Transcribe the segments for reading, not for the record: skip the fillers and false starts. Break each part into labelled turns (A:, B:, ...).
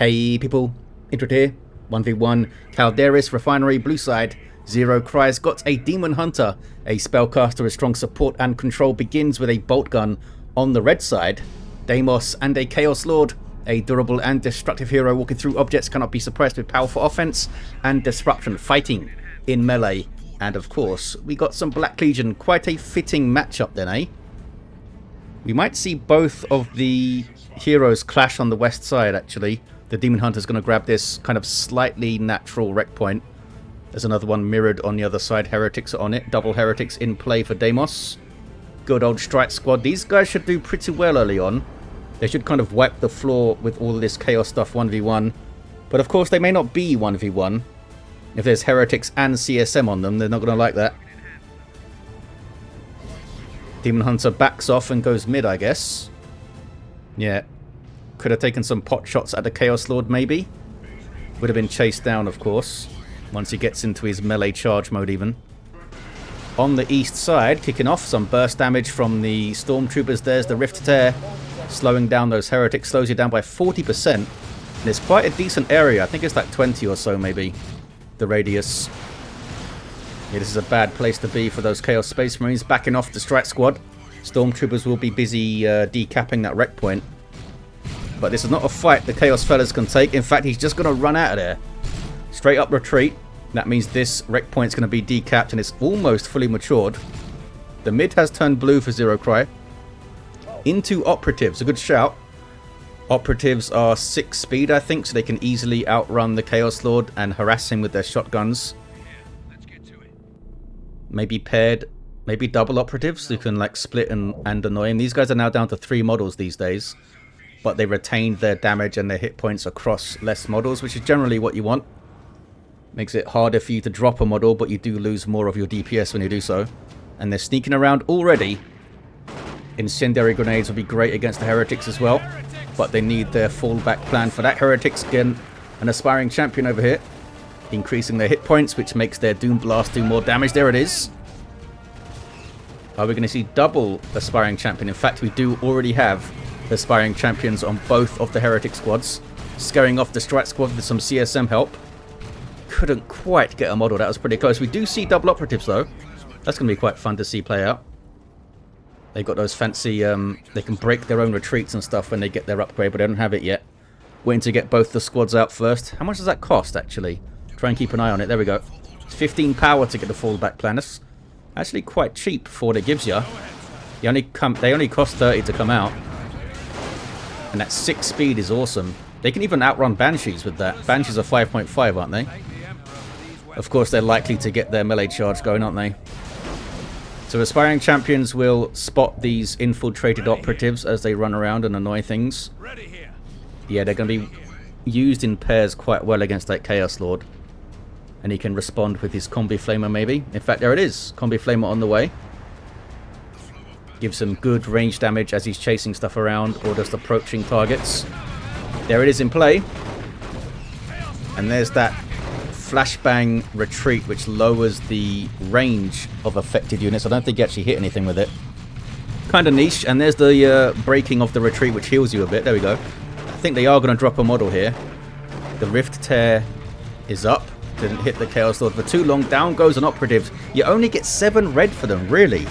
A: Hey people, Intro here, 1v1, Calderis, Refinery, blue side, Zero Cries, got a Daemonhunter, a spellcaster with strong support and control, begins with a bolt gun on the red side, Deimos and a Chaos Lord, a durable and destructive hero walking through objects, cannot be suppressed with powerful offense and disruption, fighting in melee, and of course, we got some Black Legion, quite a fitting matchup then, eh? We might see both of the heroes clash on the west side actually. The Daemonhunter's going to grab this kind of slightly natural wreck point. There's another one mirrored on the other side. Heretics are on it. Double Heretics in play for Deimos. Good old strike squad. These guys should do pretty well early on. They should kind of wipe the floor with all this chaos stuff 1v1. But of course they may not be 1v1. If there's Heretics and CSM on them, they're not going to like that. Daemonhunter backs off and goes mid, I guess. Yeah. Could have taken some pot shots at the Chaos Lord, maybe. Would have been chased down, of course, once he gets into his melee charge mode even. On the east side, kicking off, some burst damage from the Stormtroopers. There's the Rift Tear, slowing down those Heretics. Slows you down by 40%. And it's quite a decent area. I think it's like 20 or so, maybe, the radius. Yeah, this is a bad place to be for those Chaos Space Marines. Backing off the strike squad. Stormtroopers will be busy decapping that wreck point. But this is not a fight the Chaos fellas can take. In fact, he's just going to run out of there. Straight up retreat. That means this wreck point's going to be decapped and it's almost fully matured. The mid has turned blue for Zero Cry. Into Operatives. A good shout. Operatives are 6 speed, I think, so they can easily outrun the Chaos Lord and harass him with their shotguns. Maybe paired, maybe double Operatives who can like split and annoy him. These guys are now down to 3 models these days. But they retained their damage and their hit points across less models, which is generally what you want. Makes it harder for you to drop a model, but you do lose more of your DPS when you do so. And they're sneaking around already. Incendiary grenades will be great against the Heretics as well. But they need their fallback plan for that. Heretics again, an aspiring champion over here. Increasing their hit points, which makes their Doom Blast do more damage. There it is. Are we going to see double aspiring champion? In fact, we do already have aspiring champions on both of the Heretic squads. Scaring off the strike squad with some CSM help. Couldn't quite get a model. That was pretty close. We do see double Operatives though. That's going to be quite fun to see play out. They've got those fancy, they can break their own retreats and stuff when they get their upgrade, but they don't have it yet. Waiting to get both the squads out first. How much does that cost actually? Try and keep an eye on it. There we go. It's 15 power to get the fallback plan. That's actually quite cheap for what it gives you. They only cost 30 to come out. And that 6 speed is awesome. They can even outrun Banshees with that. Banshees are 5.5, aren't they? Of course, they're likely to get their melee charge going, aren't they? So aspiring champions will spot these infiltrated operatives as they run around and annoy things. Yeah, they're going to be used in pairs quite well against that Chaos Lord. And he can respond with his Combi Flamer, maybe. In fact, there it is. Combi Flamer on the way. Gives him good range damage as he's chasing stuff around or just approaching targets. There it is in play. And there's that flashbang retreat which lowers the range of affected units. I don't think you actually hit anything with it. Kind of niche. And there's the breaking of the retreat which heals you a bit. There we go. I think they are going to drop a model here. The Rift Tear is up. Didn't hit the Chaos Lord for too long. Down goes an Operative. You only get 7 red for them, really.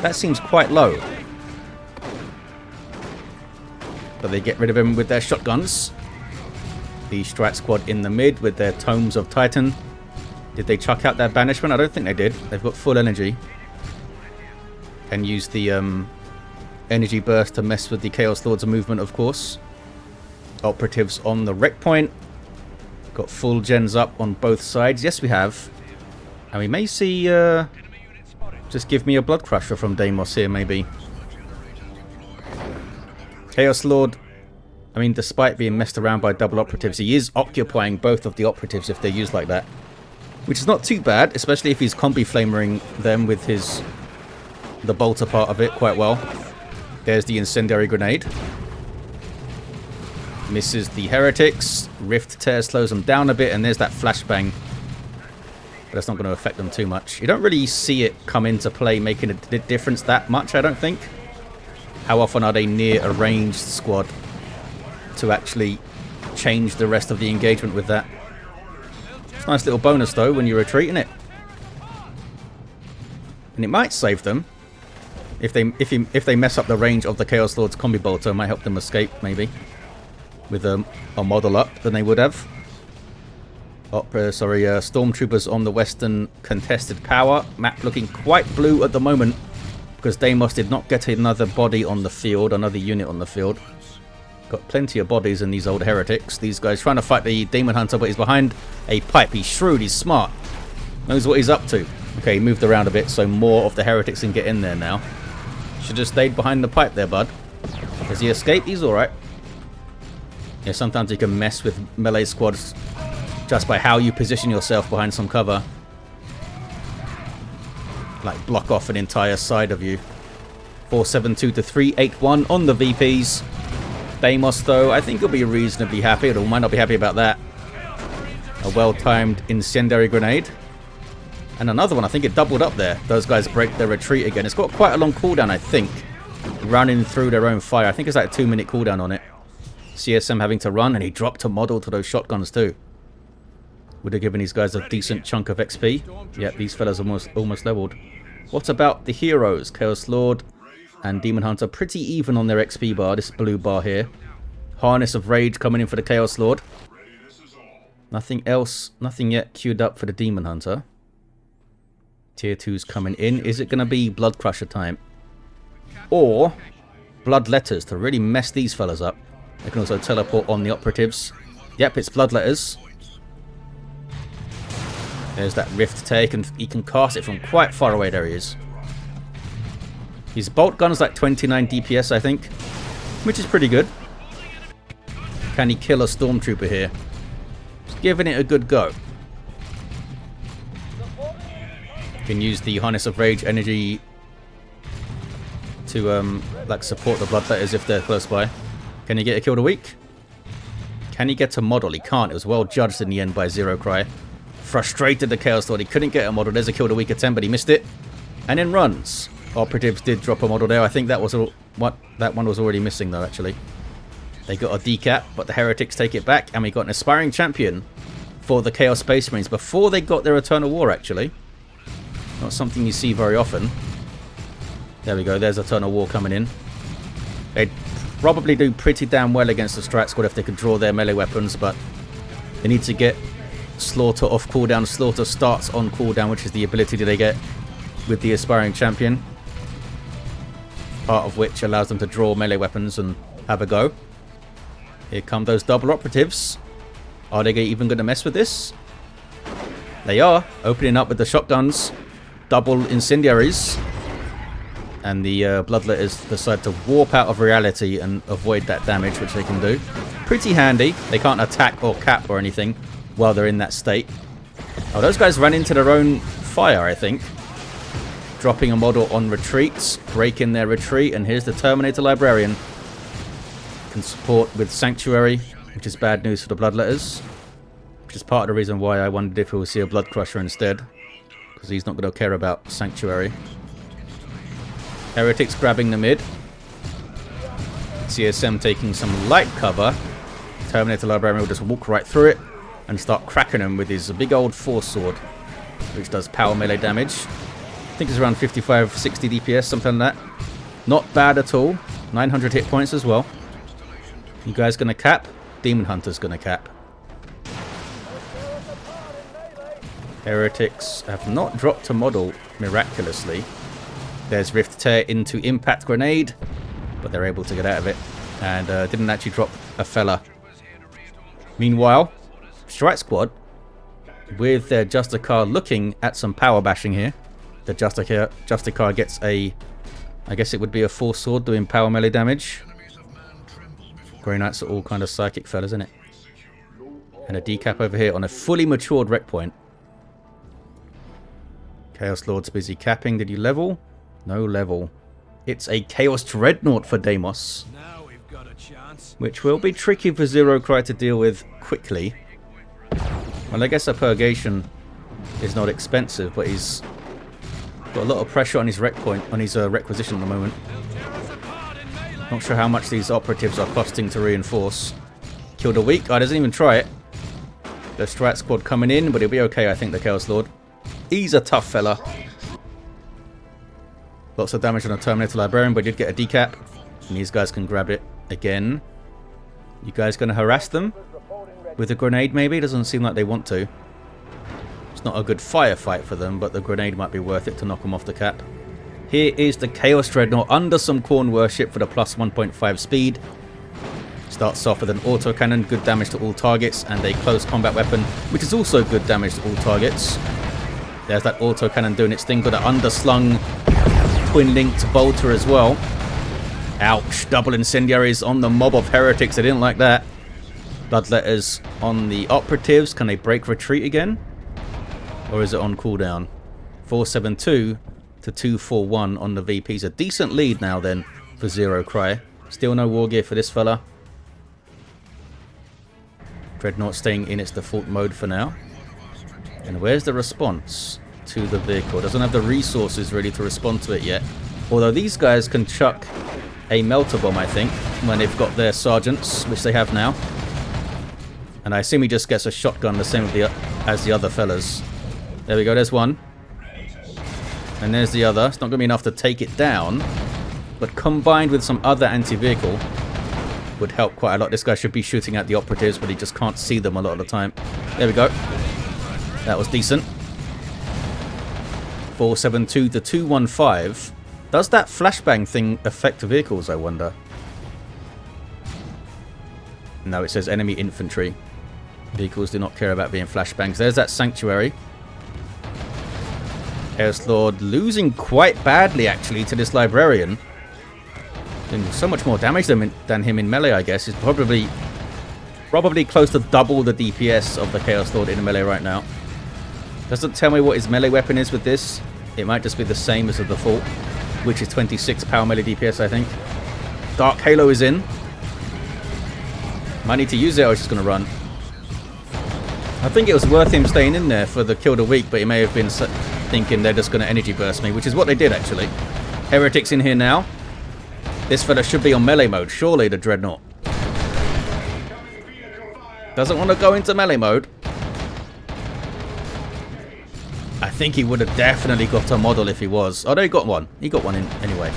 A: That seems quite low. But they get rid of him with their shotguns. The strike squad in the mid with their Tomes of Titan. Did they chuck out their banishment? I don't think they did. They've got full energy. Can use the energy burst to mess with the Chaos Lord's movement, of course. Operatives on the wreck point. Got full gens up on both sides. Yes, we have. And we may see... just give me a Blood Crusher from Deimos here, maybe. Chaos Lord, I mean, despite being messed around by double Operatives, he is occupying both of the Operatives if they're used like that. Which is not too bad, especially if he's Combi Flamering them with the bolter part of it quite well. There's the Incendiary Grenade. Misses the Heretics. Rift Tear slows them down a bit, and there's that Flashbang. But that's not going to affect them too much. You don't really see it come into play making a difference that much, I don't think. How often are they near a ranged squad to actually change the rest of the engagement with that. It's a nice little bonus though when you're retreating it. And it might save them. If they mess up the range of the Chaos Lord's combi bolter, it might help them escape maybe. With a model up than they would have. Stormtroopers on the western contested power. Map looking quite blue at the moment. Because Deimos did not get another body on the field, another unit on the field. Got plenty of bodies in these old heretics. These guys trying to fight the Daemonhunter, but he's behind a pipe. He's shrewd, he's smart. Knows what he's up to. Okay, he moved around a bit so more of the heretics can get in there now. Should have stayed behind the pipe there, bud. Has he escaped? He's alright. Yeah, sometimes you can mess with melee squads just by how you position yourself behind some cover. Like block off an entire side of you. 472 to 381 on the VPs. Deimos, though, I think he'll be reasonably happy. Or might not be happy about that. A well-timed incendiary grenade. And another one. I think it doubled up there. Those guys break their retreat again. It's got quite a long cooldown, I think. Running through their own fire. I think it's like a 2-minute cooldown on it. CSM having to run, and he dropped a model to those shotguns too. Would have given these guys a decent chunk of XP. Yep, these fellas are almost leveled. What about the heroes? Chaos Lord and Daemonhunter pretty even on their XP bar, this blue bar here. Harness of Rage coming in for the Chaos Lord. Nothing else, nothing yet queued up for the Daemonhunter. Tier 2's coming in. Is it going to be Blood Crusher time? Or Blood Letters to really mess these fellas up? They can also teleport on the operatives. Yep, it's Blood Letters. There's that Rift take, and he can cast it from quite far away. There he is. His bolt gun's like 29 DPS, I think, which is pretty good. Can he kill a Stormtrooper here? Just giving it a good go. Can use the Harness of Rage energy to like support the Bloodletters if they're close by. Can he get a kill a week? Can he get a model? He can't. It was well judged in the end by Zero Cry. Frustrated the Chaos Lord. He couldn't get a model. There's a kill a week attempt, but he missed it. And then runs. Operatives did drop a model there. I think that was what that one was already missing though, actually. They got a decap, but the Heretics take it back, and we got an aspiring champion for the Chaos Space Marines before they got their Eternal War, actually. Not something you see very often. There we go. There's Eternal War coming in. They'd probably do pretty damn well against the Strat Squad if they could draw their melee weapons, but they need to get Slaughter off cooldown. Slaughter starts on cooldown, which is the ability that they get with the aspiring champion. Part of which allows them to draw melee weapons and have a go. Here come those double operatives. Are they even going to mess with this? They are. Opening up with the shotguns. Double incendiaries. And the Bloodletters decide to warp out of reality and avoid that damage, which they can do. Pretty handy. They can't attack or cap or anything while they're in that state. Oh, those guys ran into their own fire, I think. Dropping a model on retreats. Breaking their retreat. And here's the Terminator Librarian. Can support with Sanctuary, which is bad news for the Bloodletters. Which is part of the reason why I wondered if we'll see a Blood Crusher instead. Because he's not going to care about Sanctuary. Heretics grabbing the mid. CSM taking some light cover. Terminator Librarian will just walk right through it and start cracking him with his big old Force Sword, which does power melee damage. I think it's around 55, 60 DPS, something like that. Not bad at all. 900 hit points as well. You guys gonna cap? Daemonhunter's gonna cap. Heretics have not dropped a model miraculously. There's Rift Tear into Impact Grenade, but they're able to get out of it. And didn't actually drop a fella. Meanwhile, Strike Squad, with their Justicar looking at some power bashing here. The Justicar gets a, I guess it would be a Force Sword doing power melee damage. Grey Knights are all kind of psychic fellas, isn't it? And a decap over here on a fully matured wreck point. Chaos Lord's busy capping. Did you level? No level. It's a Chaos Dreadnought for Deimos.
B: Now we've got a chance.
A: Which will be tricky for Zero Cry to deal with quickly. Well, I guess a Purgation is not expensive, but he's got a lot of pressure on his wreck point, on his requisition at the moment. Not sure how much these operatives are costing to reinforce. Killed a weak. Oh, doesn't even try it. The Strat Squad coming in, but he'll be okay, I think, the Chaos Lord. He's a tough fella. Lots of damage on a Terminator Librarian, but he did get a decap. And these guys can grab it again. You guys going to harass them? With a grenade, maybe? Doesn't seem like they want to. It's not a good firefight for them, but the grenade might be worth it to knock them off the cap. Here is the Chaos Dreadnought under some Khorne Worship for the plus 1.5 speed. Starts off with an autocannon, good damage to all targets, and a close combat weapon, which is also good damage to all targets. There's that autocannon doing its thing, got an underslung twin-linked bolter as well. Ouch, double incendiaries on the mob of heretics, I didn't like that. Bloodletters on the operatives, can they break retreat again? Or is it on cooldown? 472 to 241 on the VPs, a decent lead now then for Zero Cry. Still no war gear for this fella. Dreadnought staying in its default mode for now. And where's the response to the vehicle? Doesn't have the resources really to respond to it yet. Although these guys can chuck a melter bomb, I think, when they've got their sergeants, which they have now. And I assume he just gets a shotgun the same as the other fellas. There we go, there's one. And there's the other. It's not going to be enough to take it down. But combined with some other anti-vehicle would help quite a lot. This guy should be shooting at the operatives, but he just can't see them a lot of the time. There we go. That was decent. 472 to 215. Does that flashbang thing affect vehicles, I wonder? No, it says enemy infantry. Vehicles do not care about being flashbangs. There's that sanctuary. Chaos Lord losing quite badly, actually, to this librarian. Doing so much more damage than him in melee, I guess. He's probably close to double the DPS of the Chaos Lord in melee right now. Doesn't tell me what his melee weapon is with this. It might just be the same as the default, which is 26 power melee DPS, I think. Dark Halo is in. Might need to use it, or I was just going to run. I think it was worth him staying in there for the kill the weak, but he may have been thinking they're just going to energy burst me, which is what they did, actually. Heretics in here now. This fella should be on melee mode, surely, the Dreadnought. Doesn't want to go into melee mode. I think he would have definitely got a model if he was. Oh, no, he got one. He got one in anyway.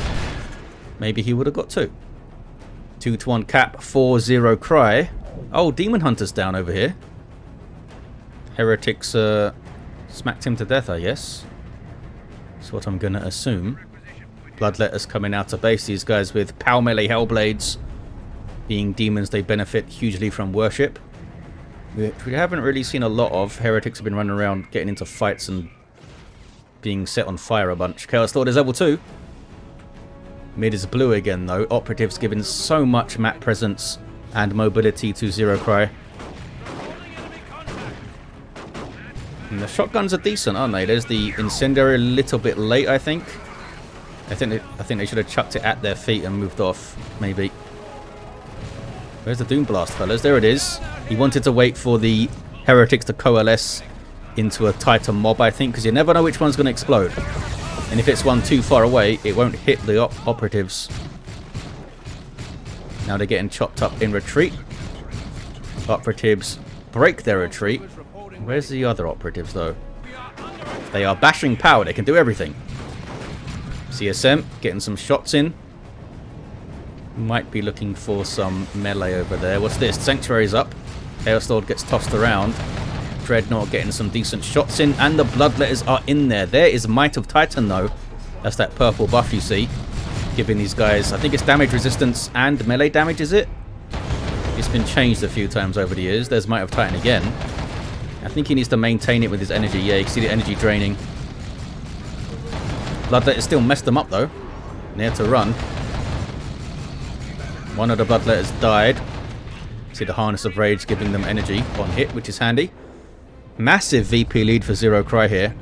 A: Maybe he would have got two. 2-1 cap, 4-0 cry. Oh, Daemonhunter's down over here. Heretics smacked him to death, I guess. That's what I'm going to assume. Bloodletters coming out to base. These guys with power melee hellblades. Being demons, they benefit hugely from worship, which we haven't really seen a lot of. Heretics have been running around getting into fights and being set on fire a bunch. Chaos Lord is level 2. Mid is blue again, though. Operatives giving so much map presence and mobility to Zero Cry. And the shotguns are decent, aren't they? There's the incendiary a little bit late, I think. I think they should have chucked it at their feet and moved off, maybe. Where's the Doom Blast, fellas? There it is. He wanted to wait for the heretics to coalesce into a tighter mob, I think, because you never know which one's going to explode. And if it's one too far away, it won't hit the operatives. Now they're getting chopped up in retreat. Operatives break their retreat. Where's the other operatives, though? They are bashing power. They can do everything. CSM getting some shots in. Might be looking for some melee over there. What's this? Sanctuary's up. Chaos Lord gets tossed around. Dreadnought getting some decent shots in. And the Bloodletters are in there. There is Might of Titan, though. That's that purple buff you see. Giving these guys, I think it's damage resistance and melee damage, is it? It's been changed a few times over the years. There's Might of Titan again. I think he needs to maintain it with his energy. Yeah, you can see the energy draining. Bloodletters still messed them up, though. Near to run. One of the Bloodletters died. See the Harness of Rage giving them energy on hit, which is handy. Massive VP lead for Zero Cry here.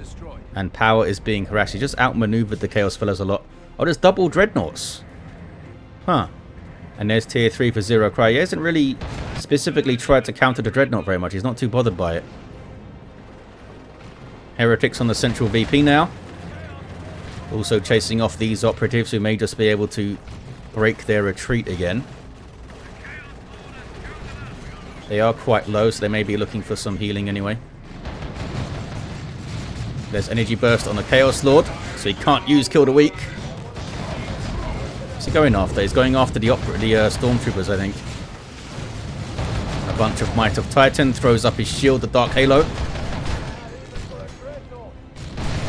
A: And power is being harassed. He just outmaneuvered the Chaos Fellows a lot. Oh, there's double Dreadnoughts. Huh. And there's tier 3 for Zero Cry. He hasn't really specifically tried to counter the Dreadnought very much. He's not too bothered by it. Heretics on the central VP now. Also chasing off these operatives who may just be able to break their retreat again. They are quite low, so they may be looking for some healing anyway. There's energy burst on the Chaos Lord, so he can't use Kill the Weak. What's he going after? He's going after the Stormtroopers, I think. A bunch of Might of Titan, throws up his shield, the Dark Halo.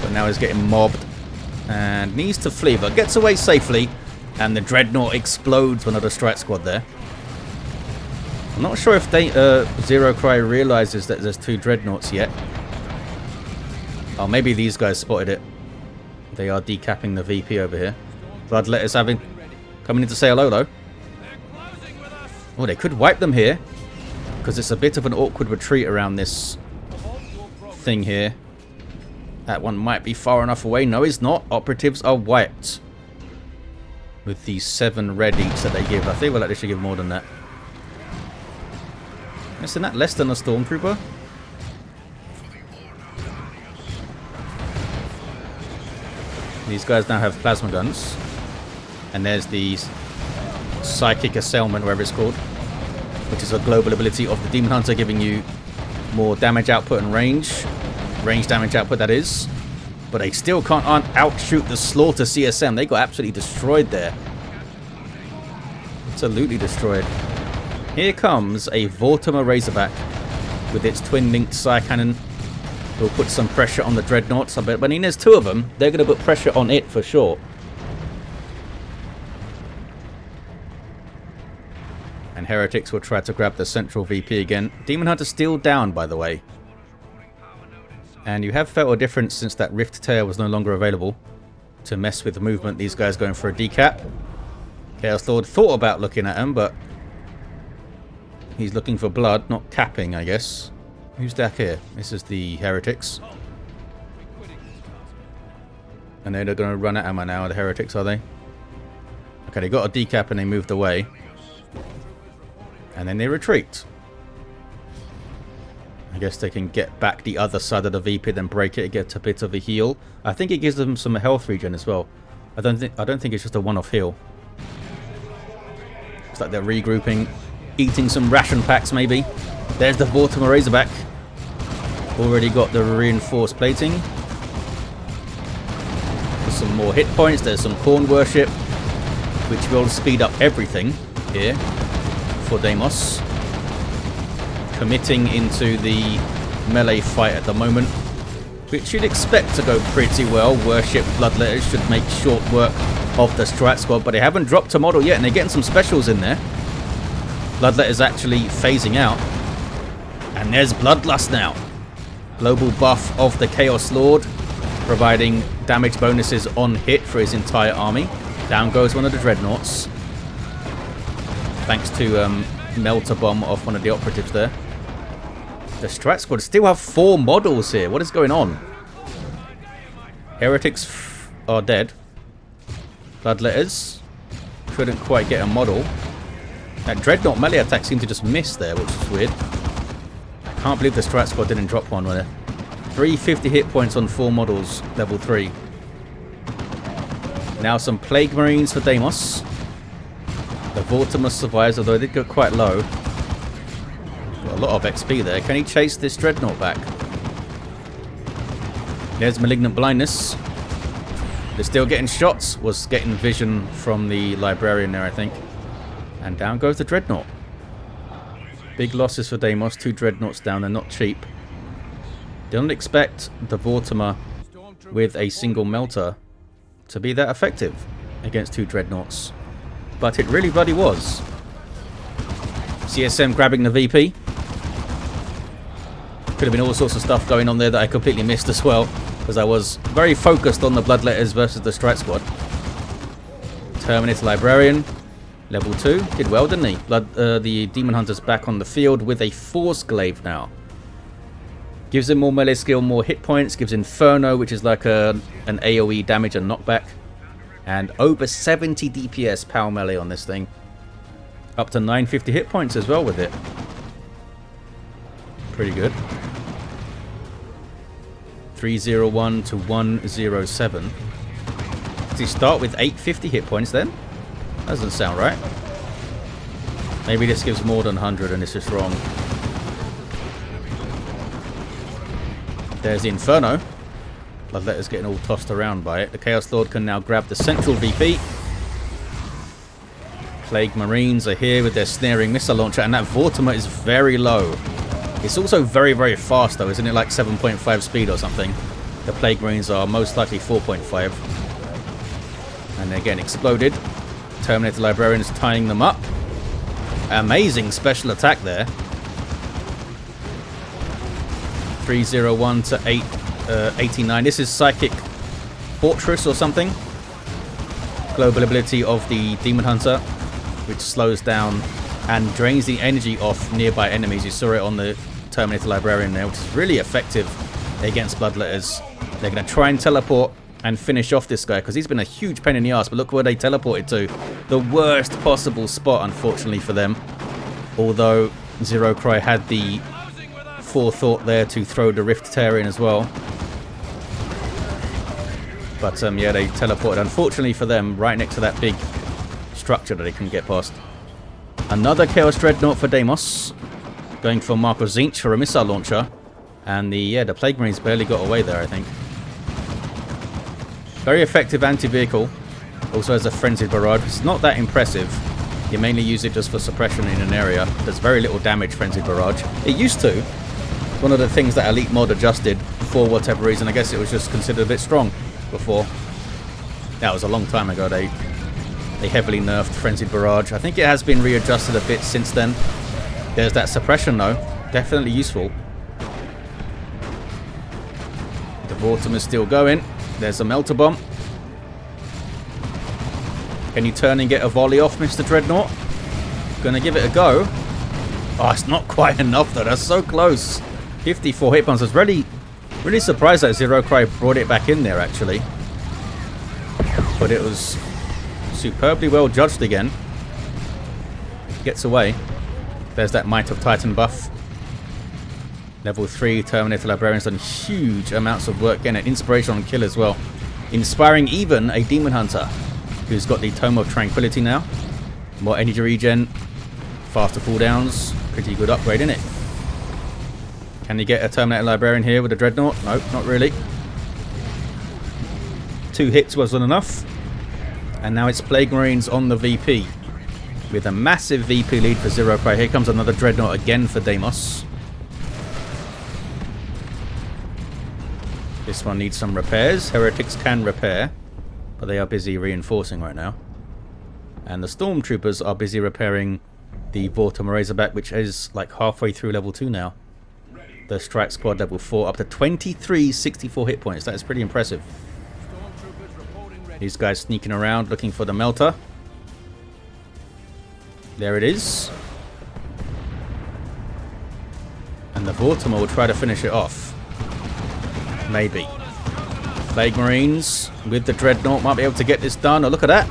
A: But now he's getting mobbed and needs to flee, but gets away safely. And the Dreadnought explodes one of the Strike Squad there. I'm not sure if Zero Cry realizes that there's 2 Dreadnoughts yet. Oh, maybe these guys spotted it. They are decapping the VP over here. Bloodletter's coming in to say hello, though. Oh, they could wipe them here, because it's a bit of an awkward retreat around this thing here. That one might be far enough away. No, it's not. Operatives are wiped. With these 7 red each that they give. I think they should give more than that. Isn't that less than a Stormtrooper? These guys now have plasma guns. And there's the Psychic Assailment, whatever it's called. Which is a global ability of the Daemonhunter, giving you more damage output and range. Range damage output, that is. But they still can't outshoot the Slaughter CSM. They got absolutely destroyed there. Absolutely destroyed. Here comes a Vortimer Razorback with its twin-linked Psy Cannon. Will put some pressure on the Dreadnoughts. But when there's 2 of them, they're going to put pressure on it for sure. And Heretics will try to grab the central VP again. Daemonhunter still down, by the way. And you have felt a difference since that Rift Tail was no longer available to mess with the movement. These guys going for a decap. Chaos Lord thought about looking at him, but he's looking for blood, not capping, I guess. Who's back here? This is the Heretics. And they're going to run out of ammo now, the Heretics, are they? Okay, they got a decap and they moved away. And then they retreat. I guess they can get back the other side of the VP, then break it, get a bit of a heal. I think it gives them some health regen as well. I don't think it's just a one-off heal. It's like they're regrouping, eating some ration packs maybe. There's the Vortimer Razorback. Already got the reinforced plating. There's some more hit points. There's some Corn Worship, which will speed up everything here for Deimos. Committing into the melee fight at the moment, which you'd expect to go pretty well. Worship Bloodletters should make short work of the Strike Squad, but they haven't dropped a model yet, and they're getting some specials in there. Bloodletter's actually phasing out. And there's Bloodlust now. Global buff of the Chaos Lord, providing damage bonuses on hit for his entire army. Down goes one of the Dreadnoughts. Thanks to Melter Bomb off one of the operatives there. The Strat Squad still have 4 models here. What is going on? Heretics are dead. Bloodletters couldn't quite get a model. That Dreadnought melee attack seemed to just miss there, which is weird. I can't believe the Strat Squad didn't drop one with it. 350 hit points on 4 models, level 3. Now some Plague Marines for Deimos. The Vortimer survives, although it did go quite low. Got a lot of XP there. Can he chase this Dreadnought back? There's Malignant Blindness. They're still getting shots. Was getting vision from the Librarian there, I think. And down goes the Dreadnought. Big losses for Deimos. 2 Dreadnoughts down. They're not cheap. Don't expect the Vortimer with a single melter to be that effective against 2 Dreadnoughts. But it really bloody was. CSM grabbing the VP. Could have been all sorts of stuff going on there that I completely missed as well, because I was very focused on the Bloodletters versus the Strike Squad. Terminator Librarian, level 2. Did well, didn't he? The Daemonhunter's back on the field with a Force Glaive now. Gives him more melee skill, more hit points. Gives Inferno, which is like an AoE damage and knockback. And over 70 DPS power melee on this thing. Up to 950 hit points as well with it. Pretty good. 301 to 107. Does he start with 850 hit points then? That doesn't sound right. Maybe this gives more than 100 and it's just wrong. There's the Inferno. Bloodletter's getting all tossed around by it. The Chaos Lord can now grab the central VP. Plague Marines are here with their snaring missile launcher, and that Vortimer is very low. It's also very, very fast though, isn't it? Like 7.5 speed or something. The Plague Marines are most likely 4.5. And they're getting exploded. Terminator Librarian is tying them up. Amazing special attack there. 301 to 89. This is Psychic Fortress or something. Global ability of the Daemonhunter, which slows down and drains the energy off nearby enemies. You saw it on the Terminator Librarian there, which is really effective against Bloodletters. They're going to try and teleport and finish off this guy, because he's been a huge pain in the ass. But look where they teleported to. The worst possible spot, unfortunately, for them. Although Zero Cry had the forethought there to throw the Rift Tear in as well. But yeah, they teleported, unfortunately for them, right next to that big structure that they couldn't get past. Another Chaos Dreadnought for Deimos. Going for Marco Zinch for a missile launcher. And the Plague Marines barely got away there, I think. Very effective anti-vehicle. Also has a Frenzied Barrage. It's not that impressive. You mainly use it just for suppression in an area. There's very little damage, Frenzied Barrage. It used to. One of the things that Elite Mod adjusted for whatever reason. I guess it was just considered a bit strong before. That was a long time ago. They heavily nerfed Frenzied Barrage. I think it has been readjusted a bit since then. There's that suppression though. Definitely useful. The Vortum is still going. There's a Melter Bomb. Can you turn and get a volley off, Mr. Dreadnought? Gonna give it a go. Oh, it's not quite enough though. That's so close. 54 hit points. I was really surprised that Zero Cry brought it back in there, actually. But it was superbly well judged again. Gets away. There's that Might of Titan buff. Level 3 Terminator Librarian's done huge amounts of work getting an inspiration on kill as well. Inspiring even a Daemonhunter, who's got the Tome of Tranquility now. More energy regen, faster cooldowns. Pretty good upgrade, isn't it? Can you get a Terminator Librarian here with a Dreadnought? Nope, not really. 2 hits wasn't enough. And now it's Plague Marines on the VP. With a massive VP lead for Zero Cry. Here comes another Dreadnought again for Deimos. This one needs some repairs. Heretics can repair, but they are busy reinforcing right now. And the Stormtroopers are busy repairing the Vortimer Razorback, which is like halfway through level 2 now. The Strike Squad level 4, up to 6364 hit points. That is pretty impressive. These guys sneaking around looking for the Melter. There it is. And the Vortimer will try to finish it off. Maybe. Plague Marines with the Dreadnought might be able to get this done. Oh, look at that.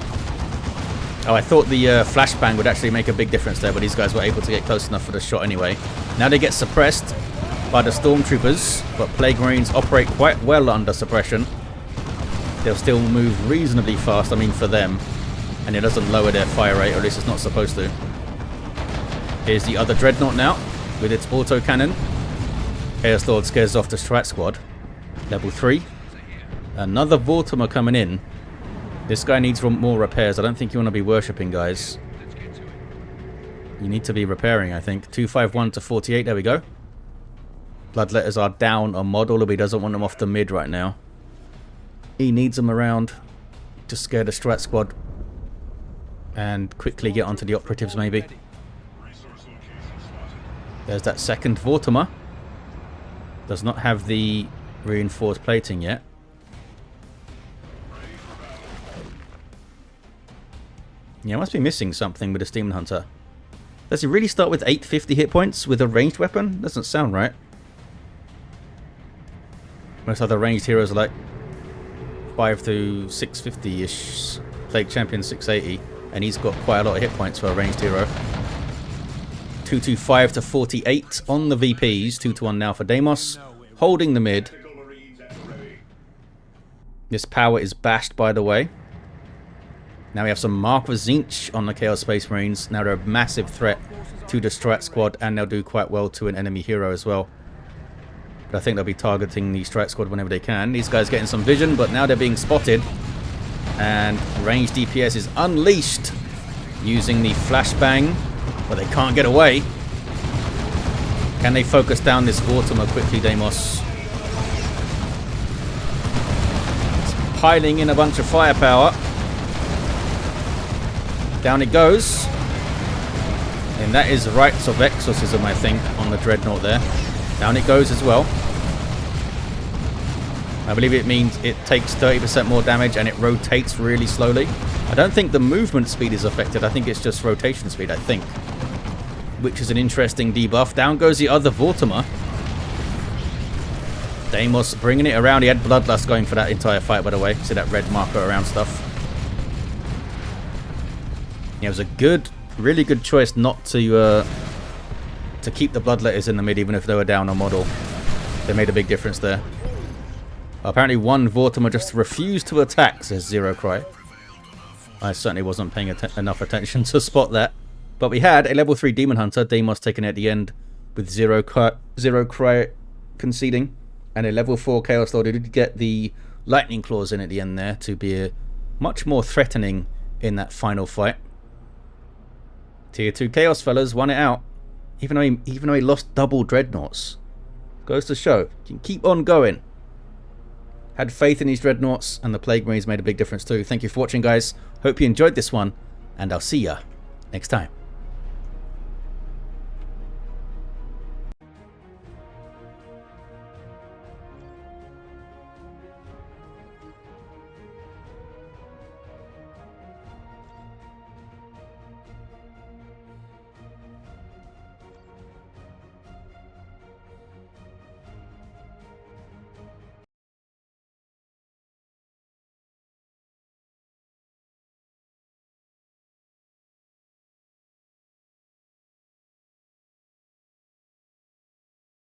A: Oh, I thought the flashbang would actually make a big difference there, but these guys were able to get close enough for the shot anyway. Now they get suppressed by the Stormtroopers, but Plague Marines operate quite well under suppression. They'll still move reasonably fast, I mean for them, and it doesn't lower their fire rate, or at least it's not supposed to. Here's the other Dreadnought now, with its autocannon. Chaos Lord scares off the Strat Squad. Level 3. Another Vortimer coming in. This guy needs more repairs. I don't think you want to be worshipping, guys. You need to be repairing, I think. 251 to 48, there we go. Bloodletters are down a model, but he doesn't want them off the mid right now. He needs them around to scare the Strat Squad and quickly get onto the operatives, maybe. There's that second Vortimer. Does not have the reinforced plating yet. Yeah, I must be missing something with this Daemonhunter. Does he really start with 850 hit points with a ranged weapon? Doesn't sound right. Most other ranged heroes are like 5 to 650-ish. Plague Champion 680. And he's got quite a lot of hit points for a ranged hero. 225 to 48 on the VPs. 2-1 now for Deimos. Holding the mid. This power is bashed, by the way. Now we have some Marco Zinch on the Chaos Space Marines. Now they're a massive threat to the Strat Squad, and they'll do quite well to an enemy hero as well. But I think they'll be targeting the strike squad whenever they can. These guys getting some vision, but now they're being spotted. And range DPS is unleashed using the flashbang, but they can't get away. Can they focus down this Vortimer quickly, Deimos? It's piling in a bunch of firepower. Down it goes. And that is Rites of Exorcism, I think, on the Dreadnought there. Down it goes as well. I believe it means it takes 30% more damage and it rotates really slowly. I don't think the movement speed is affected. I think it's just rotation speed, I think. Which is an interesting debuff. Down goes the other Vortimer. Deimos bringing it around. He had Bloodlust going for that entire fight, by the way. See that red marker around stuff. Yeah, it was a good, really good choice not to keep the Bloodletters in the mid, even if they were down on model. They made a big difference there. Apparently one Vortimer just refused to attack, says Zero Cry. I certainly wasn't paying enough attention to spot that. But we had a level 3 Daemonhunter, Deimos taking it at the end with Zero Cry conceding. And a level 4 Chaos Lord who did get the Lightning Claws in at the end there to be much more threatening in that final fight. Tier 2 Chaos fellas won it out. Even though he lost double Dreadnoughts. Goes to show. You can keep on going. Had faith in these Dreadnoughts, and the Plague Marines made a big difference too. Thank you for watching, guys. Hope you enjoyed this one, and I'll see ya next time.